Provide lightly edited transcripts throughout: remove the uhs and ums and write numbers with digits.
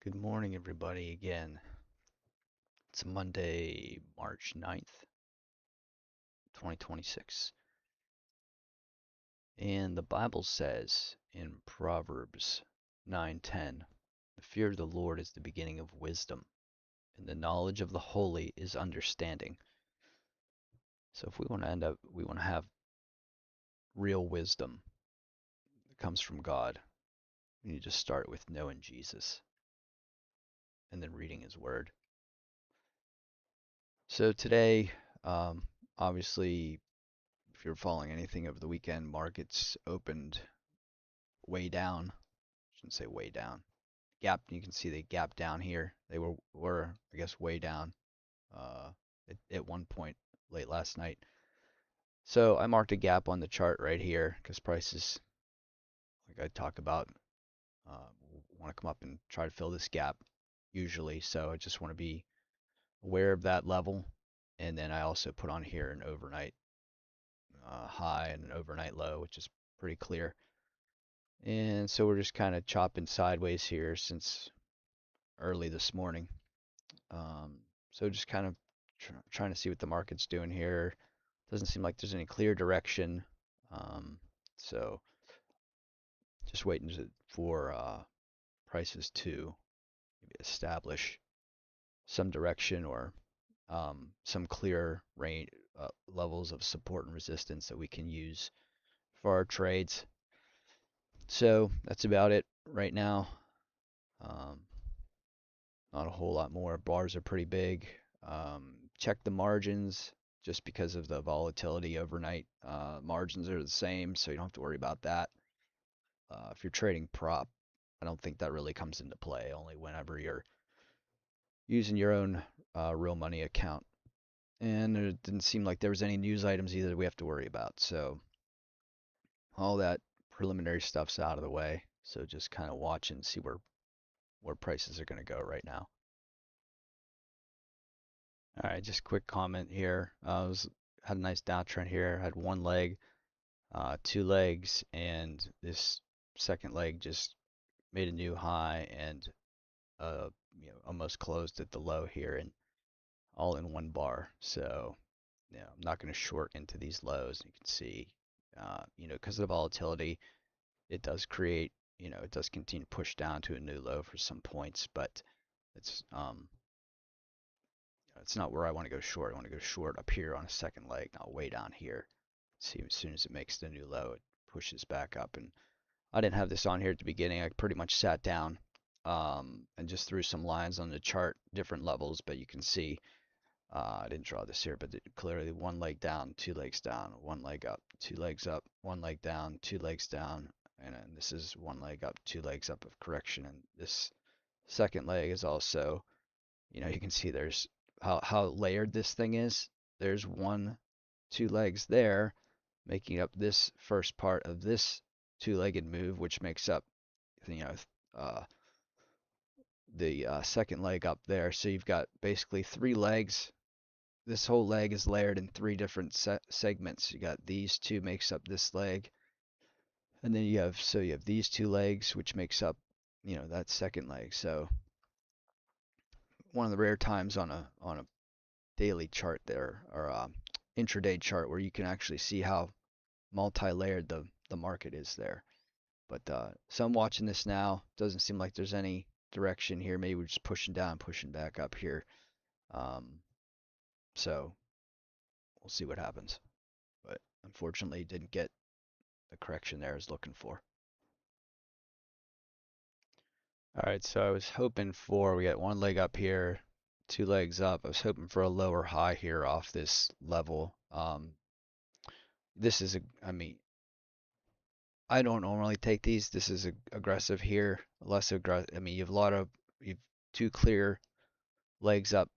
Good morning, everybody, again. It's Monday, March 9th, 2026. And the Bible says in Proverbs 9:10, the fear of the Lord is the beginning of wisdom, and the knowledge of the holy is understanding. So if we want to have real wisdom that comes from God, we need to start with knowing Jesus and then reading his word. So today, um, obviously, if you're following anything over the weekend, markets opened way down. Shouldn't say way down. Gap. You can see they gap down here. They were I guess way down uh, at one point late last night. So I marked a gap on the chart right here because prices, like I talk about, want to come up and try to fill this gap usually. So I just want to be aware of that level. And then I also put on here an overnight high and an overnight low, which is pretty clear. And so we're just kind of chopping sideways here since early this morning. Um, so just kind of trying to see what the market's doing here. Doesn't seem like there's any clear direction. Um, so just waiting for prices to maybe establish some direction or some clear range levels of support and resistance that we can use for our trades. So that's about it right now. Um, Not a whole lot more. Bars are pretty big. Check the margins just because of the volatility overnight. Margins are the same, so you don't have to worry about that. If you're trading prop, I don't think that really comes into play, only whenever you're using your own real money account. And it didn't seem like there was any news items either that we have to worry about. So all that preliminary stuff's out of the way. So just kind of watch and see where prices are going to go right now. All right, just quick comment here. Had a nice downtrend here. Had one leg, two legs, and this second leg just made a new high and almost closed at the low here, and all in one bar. So I'm not going to short into these lows. You can see, because of the volatility, it does create, it does continue to push down to a new low for some points, but it's it's not where I want to go short. I want to go short up here on a second leg, not way down here. See, as soon as it makes the new low, it pushes back up. And I didn't have this on here at the beginning. I pretty much sat down and just threw some lines on the chart, different levels. But you can see, I didn't draw this here, but clearly one leg down, two legs down, one leg up, two legs up, one leg down, two legs down. And then this is one leg up, two legs up of correction. And this second leg is also, you can see there's how layered this thing is. There's one, two legs there, making up this first part of this two-legged move, which makes up, you know, uh, the second leg up there. So you've got basically three legs. This whole leg is layered in three different segments. You got these two makes up this leg, and then you have these two legs, which makes up, that second leg. So one of the rare times on a daily chart there, or intraday chart, where you can actually see how multi-layered the market is there. But so I'm watching this now. Doesn't seem like there's any direction here. Maybe we're just pushing down, pushing back up here. Um, so we'll see what happens. But unfortunately, didn't get the correction there I was looking for. All right, so I was hoping for, we got one leg up here, two legs up. I was hoping for a lower high here off this level. This is I mean, I don't normally take these. This is aggressive here, less aggressive. I mean, you've two clear legs up,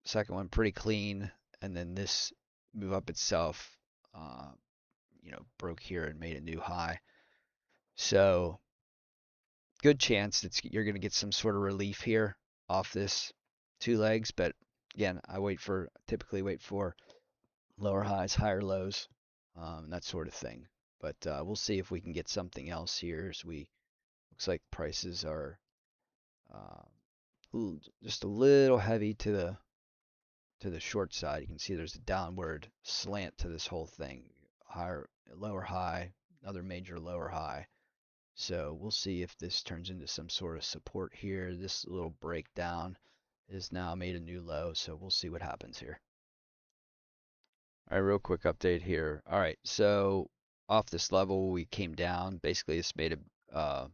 second one pretty clean, and then this move up itself, uh, broke here and made a new high. So good chance that you're going to get some sort of relief here off this two legs, but again, typically wait for lower highs, higher lows, that sort of thing. But we'll see if we can get something else here as we looks like prices are just a little heavy to the short side. You can see there's a downward slant to this whole thing. Higher, lower high, another major lower high. So we'll see if this turns into some sort of support here. This little breakdown is now made a new low, so we'll see what happens here. All right, real quick update here. All right, so off this level we came down. Basically, this made a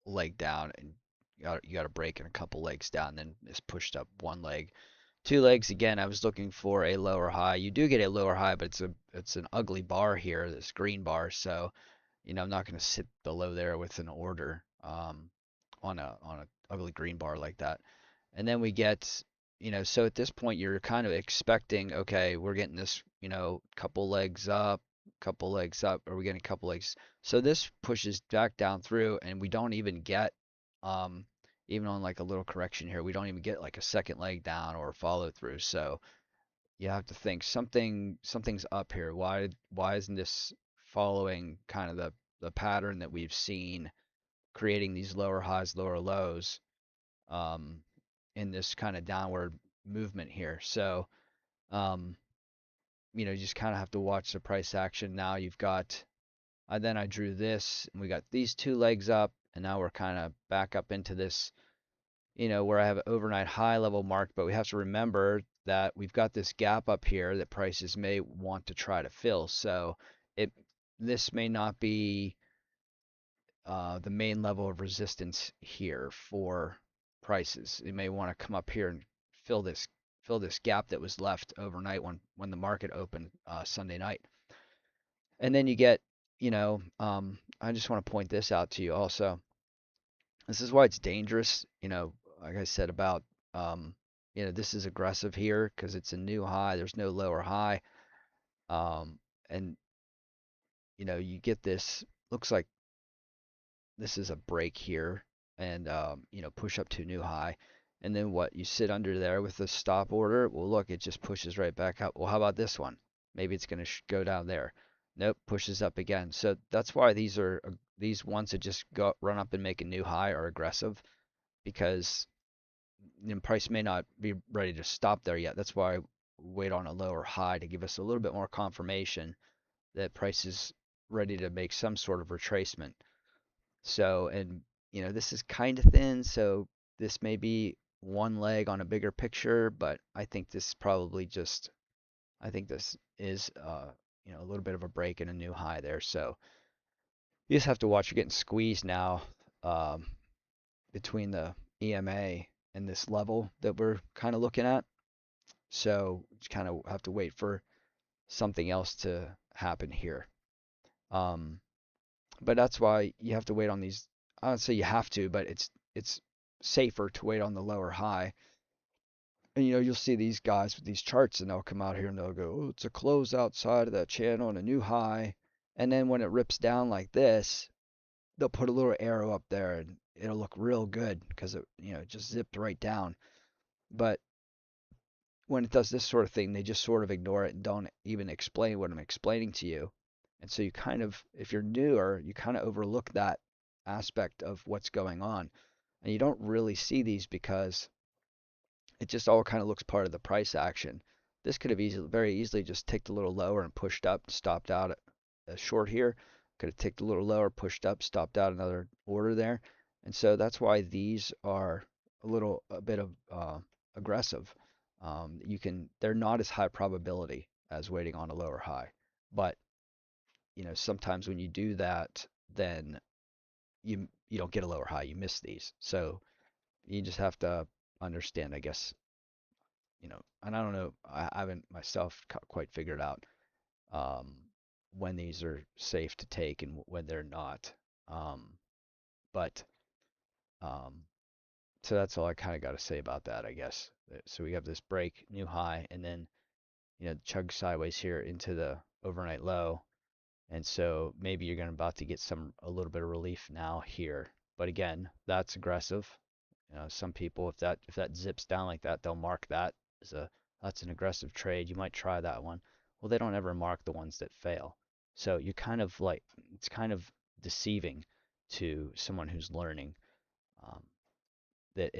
leg down, and you got a break and a couple legs down. Then it's pushed up one leg, two legs again. I was looking for a lower high. You do get a lower high, but it's an ugly bar here, this green bar. So I'm not going to sit below there with an order on a ugly green bar like that. And then we get, so at this point you're kind of expecting, okay, we're getting this, couple legs up, or we're getting a couple legs. So this pushes back down through, and we don't even get, um, even on like a little correction here, we don't even get like a second leg down or follow through. So you have to think something's up here. Why isn't this following kind of the pattern that we've seen, creating these lower highs, lower lows, um, in this kind of downward movement here? So um, you just kind of have to watch the price action. Now you've got, then I drew this, and we got these two legs up, and now we're kind of back up into this, where I have an overnight high level mark, but we have to remember that we've got this gap up here that prices may want to try to fill. So it this may not be the main level of resistance here for prices. It may want to come up here and fill this fill this gap that was left overnight when the market opened Sunday night. And then you get, I just want to point this out to you also. This is why it's dangerous, like I said about, this is aggressive here because it's a new high. There's no lower high. And, you get this, looks like this is a break here and, push up to a new high. And then what? You sit under there with the stop order. Well, look, it just pushes right back up. Well, how about this one? Maybe it's going to go down there. Nope, pushes up again. So that's why these ones that just go run up and make a new high are aggressive, because price may not be ready to stop there yet. That's why I wait on a lower high to give us a little bit more confirmation that price is ready to make some sort of retracement. So, and this is kind of thin, so this may be one leg on a bigger picture, but I think this is a little bit of a break and a new high there. So you just have to watch. You're getting squeezed now, um, between the EMA and this level that we're kind of looking at. So you kind of have to wait for something else to happen here. Um, but that's why you have to wait on these. I don't say you have to, but it's safer to wait on the lower high. And you'll see these guys with these charts, and they'll come out here and they'll go, "Oh, it's a close outside of that channel and a new high." And then when it rips down like this, they'll put a little arrow up there, and it'll look real good because it just zipped right down. But when it does this sort of thing, they just sort of ignore it and don't even explain what I'm explaining to you. And so you kind of, if you're newer, you kind of overlook that aspect of what's going on. And you don't really see these because it just all kind of looks part of the price action. This could have very easily just ticked a little lower and pushed up, stopped out at a short here. Could have ticked a little lower, pushed up, stopped out another order there. And so that's why these are a bit of aggressive. They're not as high probability as waiting on a lower high. But, sometimes when you do that, then you don't get a lower high. You miss these. So you just have to understand, I guess, and I don't know, I haven't myself quite figured out um, when these are safe to take and when they're not. Um, but um, so that's all I kind of got to say about that, I guess. So we have this break, new high, and then chug sideways here into the overnight low. And so maybe you're going to about to get a little bit of relief now here. But again, that's aggressive. Some people, if that zips down like that, they'll mark that as that's an aggressive trade. You might try that one. Well, they don't ever mark the ones that fail. So you kind of like, it's kind of deceiving to someone who's learning, um, that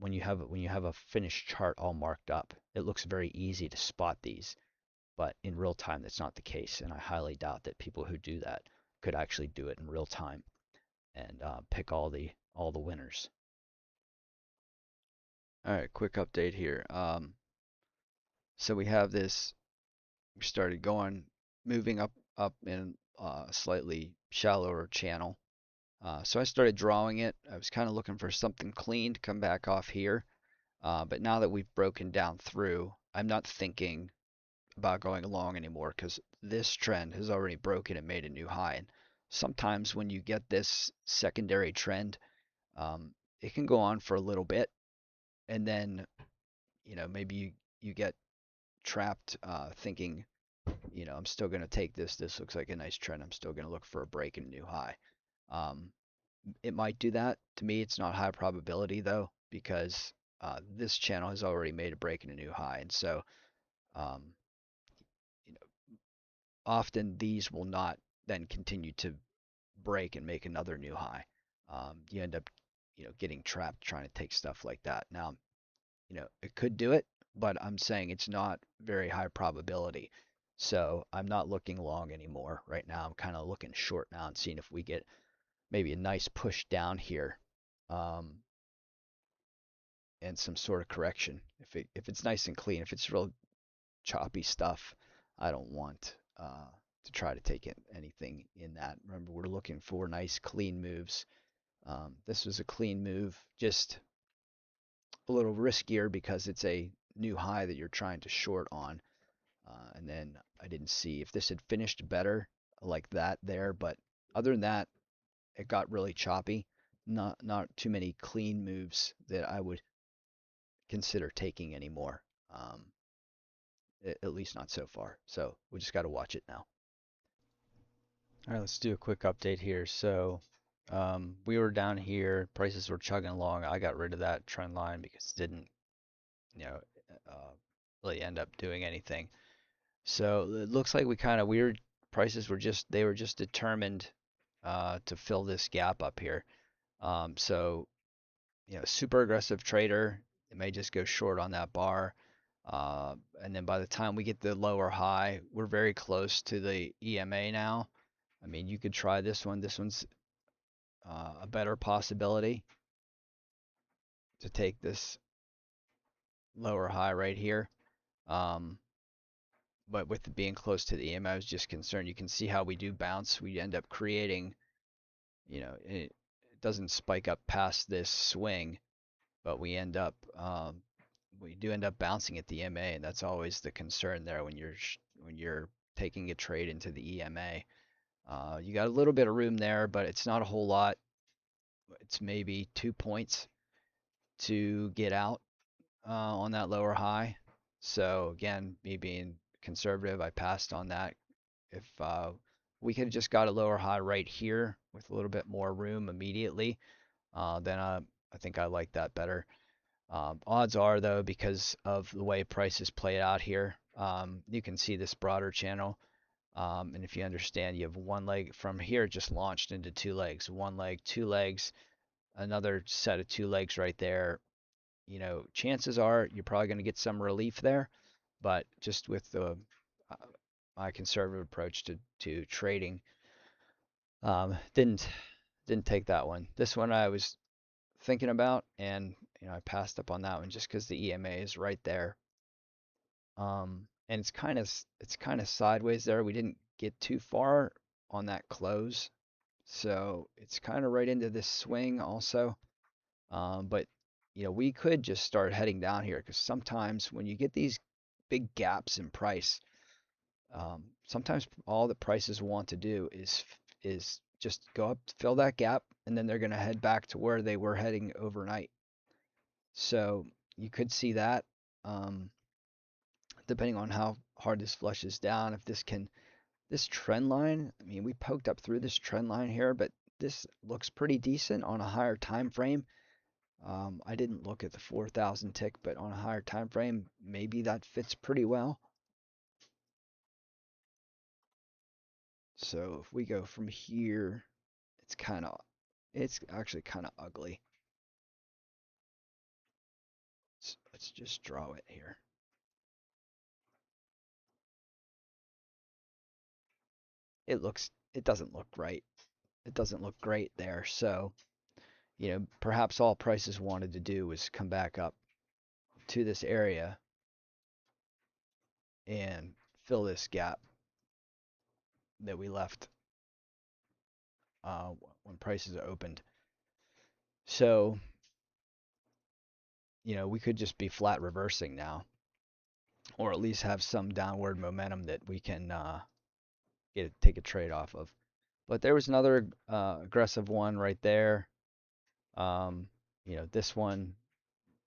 when you have a finished chart all marked up, it looks very easy to spot these. But in real time, that's not the case, and I highly doubt that people who do that could actually do it in real time and pick all the winners. All right, quick update here. So we have this. We started moving up in a slightly shallower channel. So I started drawing it. I was kind of looking for something clean to come back off here. But now that we've broken down through, I'm not thinking about going long anymore because this trend has already broken and made a new high. And sometimes when you get this secondary trend, it can go on for a little bit, and then maybe you get trapped thinking, I'm still going to take this. This looks like a nice trend. I'm still going to look for a break and a new high. Um, it might do that. To me, it's not high probability though, because this channel has already made a break and a new high, and so um, you know, often these will not then continue to break and make another new high. You end up, getting trapped trying to take stuff like that. Now, it could do it, but I'm saying it's not very high probability. So I'm not looking long anymore right now. I'm kind of looking short now and seeing if we get maybe a nice push down here, um, and some sort of correction. If it's nice and clean, if it's real choppy stuff, I don't want to try to take anything in that. Remember, we're looking for nice clean moves. This was a clean move, just a little riskier because it's a new high that you're trying to short on. And then I didn't see if this had finished better like that there, but other than that, it got really choppy. Not too many clean moves that I would consider taking anymore. At least not so far. So we just got to watch it now. All right, let's do a quick update here. So we were down here, prices were chugging along. I got rid of that trend line because it didn't, you know, uh, really end up doing anything. So it looks like prices were just determined to fill this gap up here. So super aggressive trader, it may just go short on that bar. And then by the time we get the lower high, we're very close to the EMA now. I mean, you could try this one. This one's a better possibility to take this lower high right here. Um, but with it being close to the EMA, I was just concerned. You can see how we do bounce. We end up creating, it doesn't spike up past this swing, but we do end up bouncing at the EMA, and that's always the concern there when you're taking a trade into the EMA. You got a little bit of room there, but it's not a whole lot. It's maybe 2 points to get out on that lower high. So again, me being conservative, I passed on that. If we could have just got a lower high right here with a little bit more room immediately, then I think I like that better. Odds are, though, because of the way prices play out here, you can see this broader channel. And if you understand, you have one leg from here, just launched into two legs, one leg, two legs, another set of two legs right there. Chances are you're probably going to get some relief there, but just with uh, my conservative approach to trading, didn't take that one. This one I was thinking about, and I passed up on that one just because the EMA is right there. And it's kind of sideways there. We didn't get too far on that close, so it's kind of right into this swing also. But we could just start heading down here because sometimes when you get these big gaps in price, sometimes all the prices want to do is just go up, fill that gap, and then they're going to head back to where they were heading overnight. So you could see that, um, depending on how hard this flushes down. If this trend line, I mean, we poked up through this trend line here, but this looks pretty decent on a higher time frame. I didn't look at the 4,000 tick, but on a higher time frame, maybe that fits pretty well. So if we go from here, it's actually kind of ugly. Let's just draw it here. It doesn't look right. It doesn't look great there. So, perhaps all prices wanted to do was come back up to this area and fill this gap that we left uh, when prices opened. So, we could just be flat reversing now, or at least have some downward momentum that we can take a trade off of. But there was another aggressive one right there. Um, this one,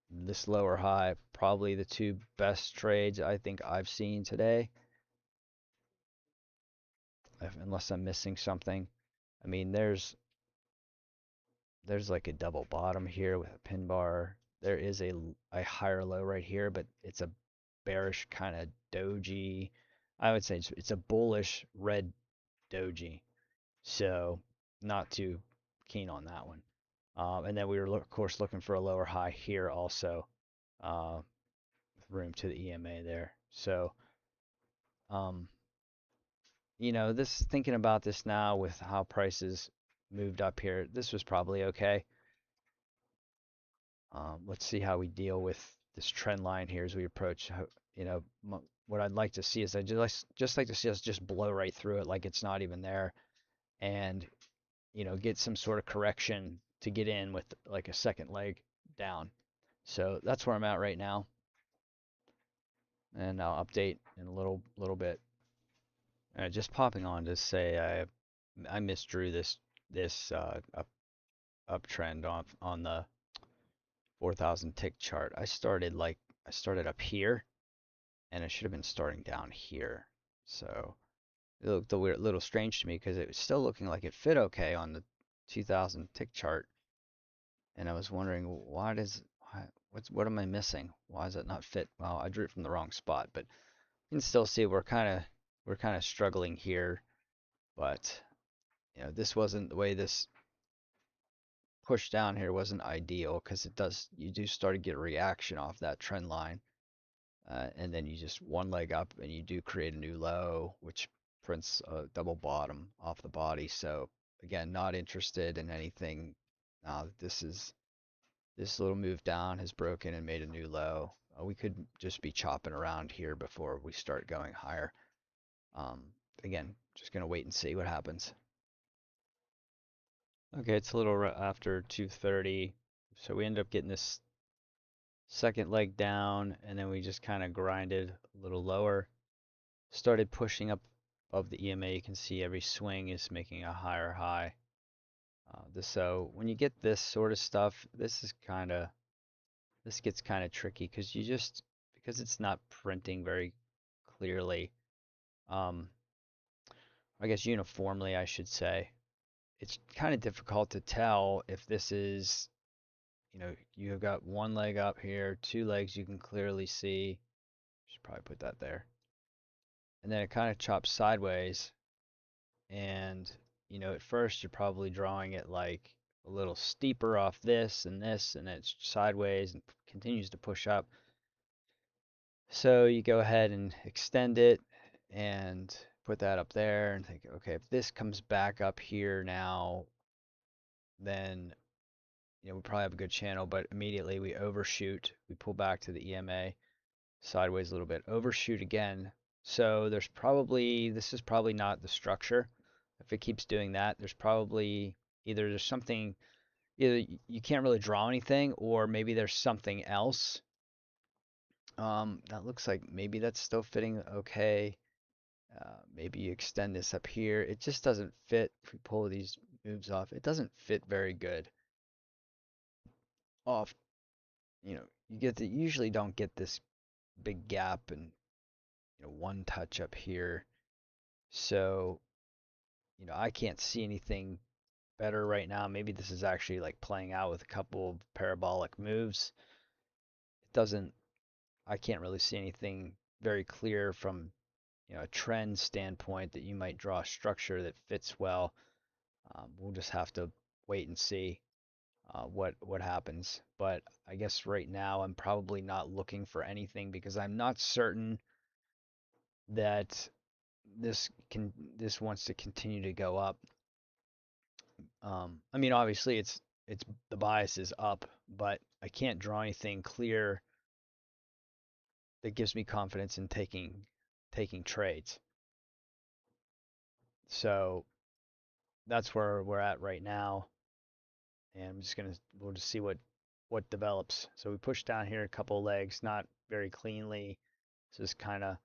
this lower high, probably the two best trades I think I've seen today, unless I'm missing something. I mean, there's like a double bottom here with a pin bar. There is a higher low right here, but it's a bearish kind of doji. I would say it's a bullish red doji. So not too keen on that one. And then we were, of course, looking for a lower high here also. Uh, room to the EMA there. So, um, this thinking about this now with how prices moved up here, this was probably okay. Let's see how we deal with this trend line here as we approach. What I'd like to see is I'd just like to see us just blow right through it like it's not even there, and get some sort of correction to get in with like a second leg down. So that's where I'm at right now, and I'll update in a little bit. Just popping on to say I misdrew this uptrend on the 4,000 tick chart. I started up here, and I should have been starting down here. So it looked a little strange to me because it was still looking like it fit okay on the 2,000 tick chart, and I was wondering what am I missing? Why does it not fit? Well, I drew it from the wrong spot, but you can still see we're kind of struggling here. But this wasn't the way this push down here wasn't ideal because you do start to get a reaction off that trend line, and then you just one leg up and you do create a new low, which prints a double bottom off the body. So again, not interested in anything. This little move down has broken and made a new low. We could just be chopping around here before we start going higher. Um, Again, just gonna wait and see what happens. Okay, it's a little after 2:30, so we end up getting this second leg down, and then we just kind of grinded a little lower. Started pushing up above the EMA. You can see every swing is making a higher high. So when you get this sort of stuff, this gets kind of tricky because it's not printing very clearly. Um, I guess uniformly, I should say. It's kind of difficult to tell if this is, you've got one leg up here, two legs you can clearly see. Should probably put that there. And then it kind of chops sideways. And, at first you're probably drawing it like a little steeper off this, and it's sideways and continues to push up. So you go ahead and extend it and put that up there and think, okay, if this comes back up here now, then we probably have a good channel, but immediately we overshoot. We pull back to the EMA sideways a little bit, overshoot again. So this is probably not the structure. If it keeps doing that, there's something, either you can't really draw anything, or maybe there's something else. That looks like maybe that's still fitting okay. Maybe you extend this up here. It just doesn't fit. If we pull these moves off, it doesn't fit very good off. You usually don't get this big gap and one touch up here. So, I can't see anything better right now. Maybe this is actually like playing out with a couple of parabolic moves. I can't really see anything very clear from, a trend standpoint that you might draw a structure that fits well. We'll just have to wait and see. what happens. But I guess right now I'm probably not looking for anything because I'm not certain that this wants to continue to go up. I mean, obviously it's the bias is up, but I can't draw anything clear that gives me confidence in taking trades. So that's where we're at right now, and we'll just see what develops. So we pushed down here a couple legs, not very cleanly. This is kind of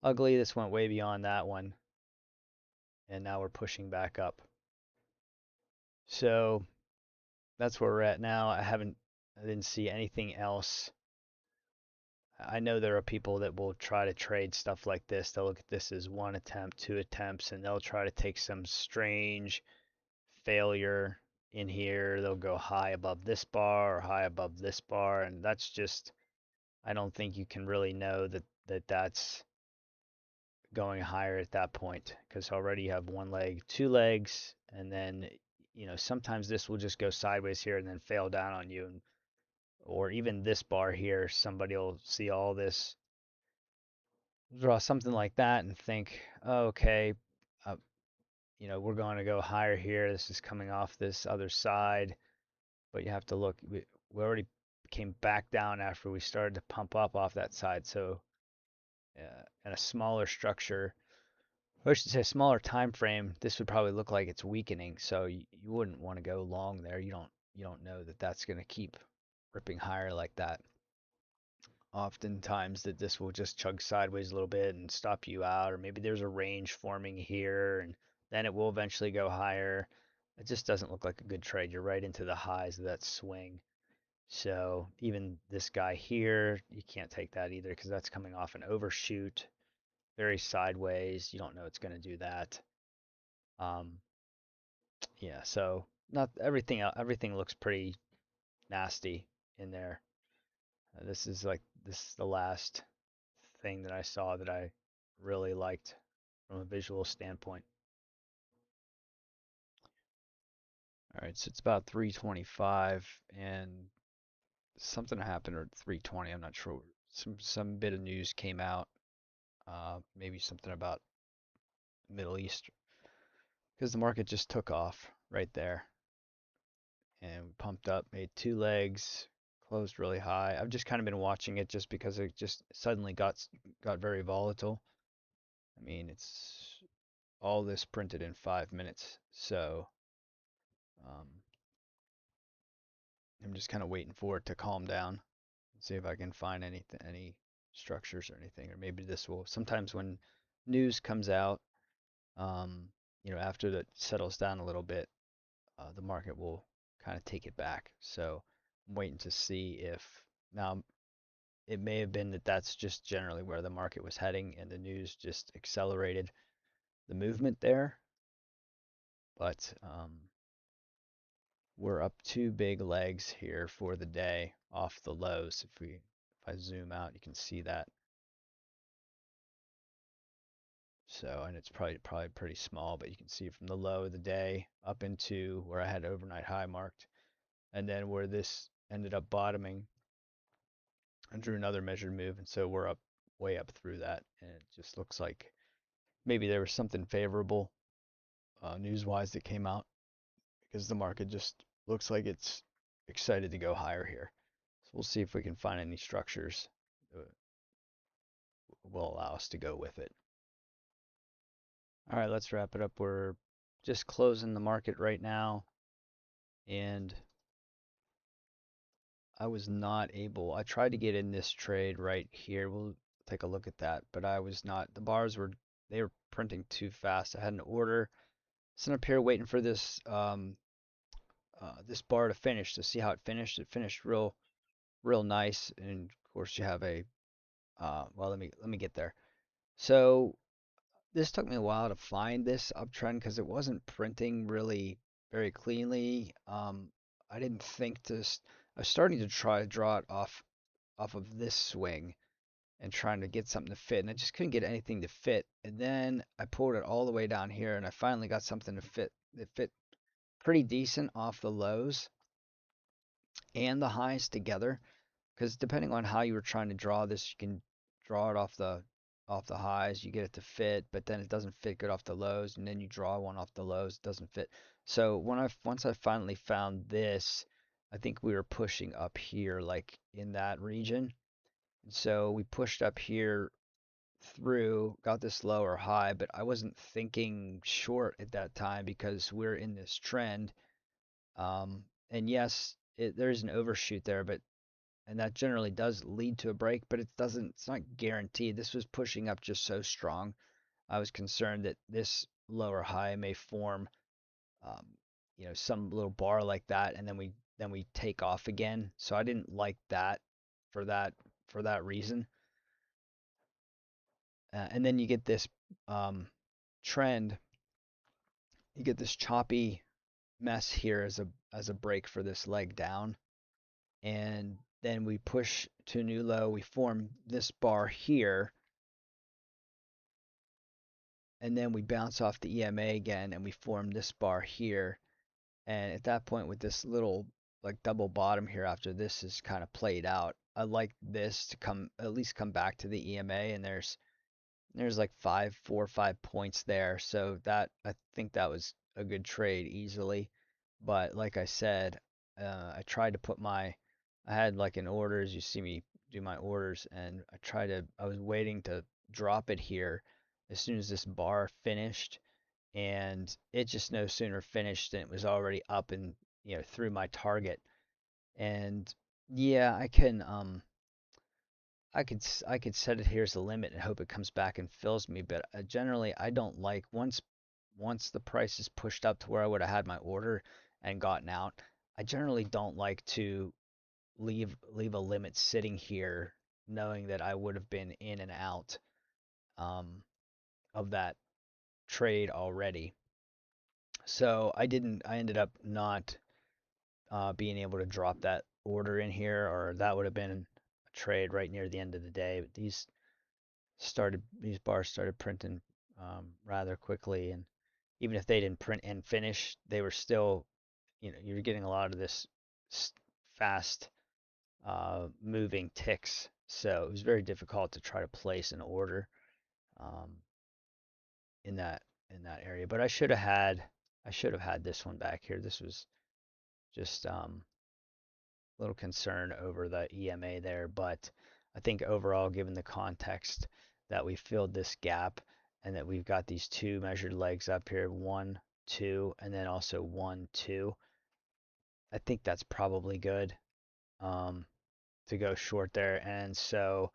ugly. This went way beyond that one, and now we're pushing back up. So that's where we're at now. I didn't see anything else. I know there are people that will try to trade stuff like this. They'll look at this as one attempt, two attempts, and they'll try to take some strange failure in here. They'll go high above this bar or high above this bar, and that's just, I don't think you can really know that's going higher at that point because already you have one leg, two legs, and then sometimes this will just go sideways here and then fail down on you, or even this bar here, somebody will see all this, draw something like that, and think, oh, okay, uh, we're going to go higher here. This is coming off this other side, but you have to look. We already came back down after we started to pump up off that side, so in a smaller structure, or I should say smaller time frame, this would probably look like it's weakening. So you wouldn't want to go long there. You don't know that that's going to keep ripping higher like that. Oftentimes that this will just chug sideways a little bit and stop you out, or maybe there's a range forming here and then it will eventually go higher. It just doesn't look like a good trade. You're right into the highs of that swing. So even this guy here, you can't take that either because that's coming off an overshoot, very sideways. You don't know it's going to do that. Um, yeah, so not everything. Everything looks pretty nasty in there. This is the last thing that I saw that I really liked from a visual standpoint. All right, so it's about 325 and something happened at 320. I'm not sure. Some bit of news came out. Maybe something about Middle East because the market just took off right there and we pumped up, made two legs, closed really high. I've just kind of been watching it just because it just suddenly got very volatile. I mean, it's all this printed in 5 minutes, so um, I'm just kind of waiting for it to calm down and see if I can find any structures or anything, or maybe this will. Sometimes when news comes out, um, after that settles down a little bit, the market will kind of take it back. So I'm waiting to see if now it may have been that that's just generally where the market was heading and the news just accelerated the movement there. But we're up two big legs here for the day off the lows. If I zoom out, you can see that. So, and it's probably pretty small, but you can see from the low of the day up into where I had overnight high marked, and then where this ended up bottoming, I drew another measured move, and so we're up way up through that, and it just looks like maybe there was something favorable news-wise that came out because the market just looks like it's excited to go higher here. So we'll see if we can find any structures that will allow us to go with it. All right, let's wrap it up. We're just closing the market right now, and I was not able. I tried to get in this trade right here. We'll take a look at that, but I was not. The bars they were printing too fast. I had an order sitting up here waiting for this bar to finish to see how it finished. It finished real nice, and of course you have a well, let me get there. So this took me a while to find this uptrend because it wasn't printing really very cleanly. I didn't think this. I was starting to try to draw it off of this swing and trying to get something to fit, and I just couldn't get anything to fit. And then I pulled it all the way down here, and I finally got something to fit that fit pretty decent off the lows. and the highs together, because depending on how you were trying to draw this, you can draw it off the highs, you get it to fit, but then it doesn't fit good off the lows, and then you draw one off the lows, it doesn't fit. So once I finally found this, I think we were pushing up here, like in that region. And so we pushed up here through, got this lower high, but I wasn't thinking short at that time because we're in this trend. And yes, there's an overshoot there, but and that generally does lead to a break, but it's not guaranteed. This was pushing up just so strong. I was concerned that this lower high may form, um, some little bar like that, and then we take off again. So I didn't like that for that for that reason. And then you get this um, trend, you get this choppy mess here as a break for this leg down, and then we push to a new low. We form this bar here, and then we bounce off the EMA again, and we form this bar here. And at that point, with this little like double bottom here after this is kind of played out, I like this to come at least come back to the EMA, and there's like 4 or 5 points there. So that I think that was a good trade easily. But like I said, I tried to put I had like an orders. You see me do my orders, and I was waiting to drop it here as soon as this bar finished, and it just no sooner finished than it was already up and through my target. And yeah, I could set it here as a limit and hope it comes back and fills me, but generally I don't like once the price is pushed up to where I would have had my order and gotten out. I generally don't like to leave a limit sitting here knowing that I would have been in and out um, of that trade already. So I ended up not being able to drop that order in here, or that would have been a trade right near the end of the day. But these bars started printing rather quickly, and even if they didn't print and finish, they were still, you're getting a lot of this fast moving ticks. So it was very difficult to try to place an order um, in that area. But I should have had this one back here. This was just a little concern over the EMA there, but I think overall, given the context that we filled this gap and that we've got these two measured legs up here, 1, 2, and then also 1, 2, I think that's probably good um, to go short there. And so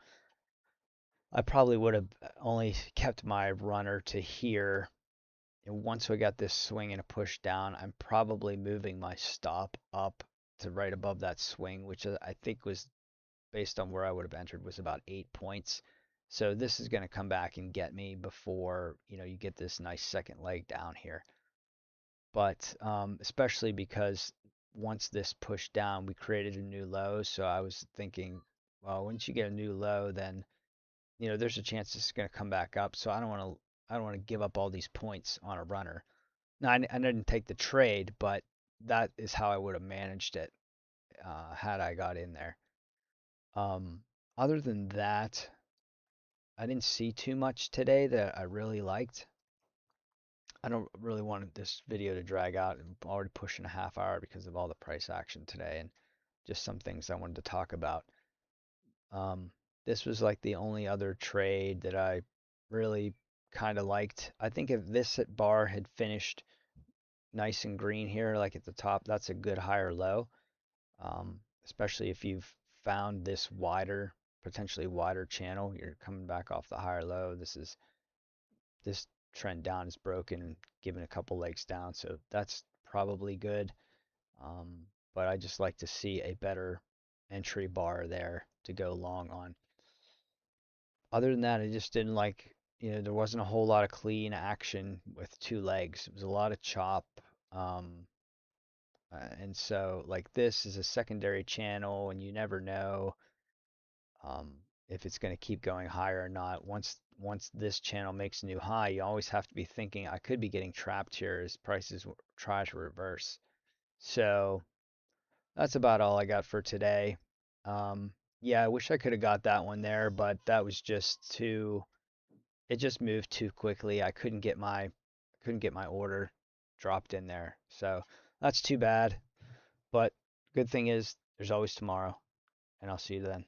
I probably would have only kept my runner to here. And once we got this swing and a push down, I'm probably moving my stop up to right above that swing, which I think was based on where I would have entered was about 8 points. So this is going to come back and get me before you get this nice second leg down here. But especially because once this pushed down, we created a new low. So I was thinking, well, once you get a new low, then there's a chance this is going to come back up. So I don't want to give up all these points on a runner. Now I didn't take the trade, but that is how I would have managed it had I got in there. Um, Other than that, I didn't see too much today that I really liked. I don't really want this video to drag out. I'm already pushing a half hour because of all the price action today and just some things I wanted to talk about. Um, this was like the only other trade that I really kind of liked. I think if this bar had finished nice and green here, like at the top, that's a good higher low. Especially if you've found this potentially wider channel, you're coming back off the higher low. This trend down is broken and given a couple legs down, so that's probably good. But I just like to see a better entry bar there to go long on. Other than that, I just didn't like, there wasn't a whole lot of clean action with two legs. It was a lot of chop. Um, and so, like, this is a secondary channel, and you never know um, if it's going to keep going higher or not. Once this channel makes a new high, you always have to be thinking I could be getting trapped here as prices try to reverse. So that's about all I got for today. Um, yeah, I wish I could have got that one there, but that was just too. It just moved too quickly. I couldn't get my order dropped in there. So that's too bad. But good thing is there's always tomorrow, and I'll see you then.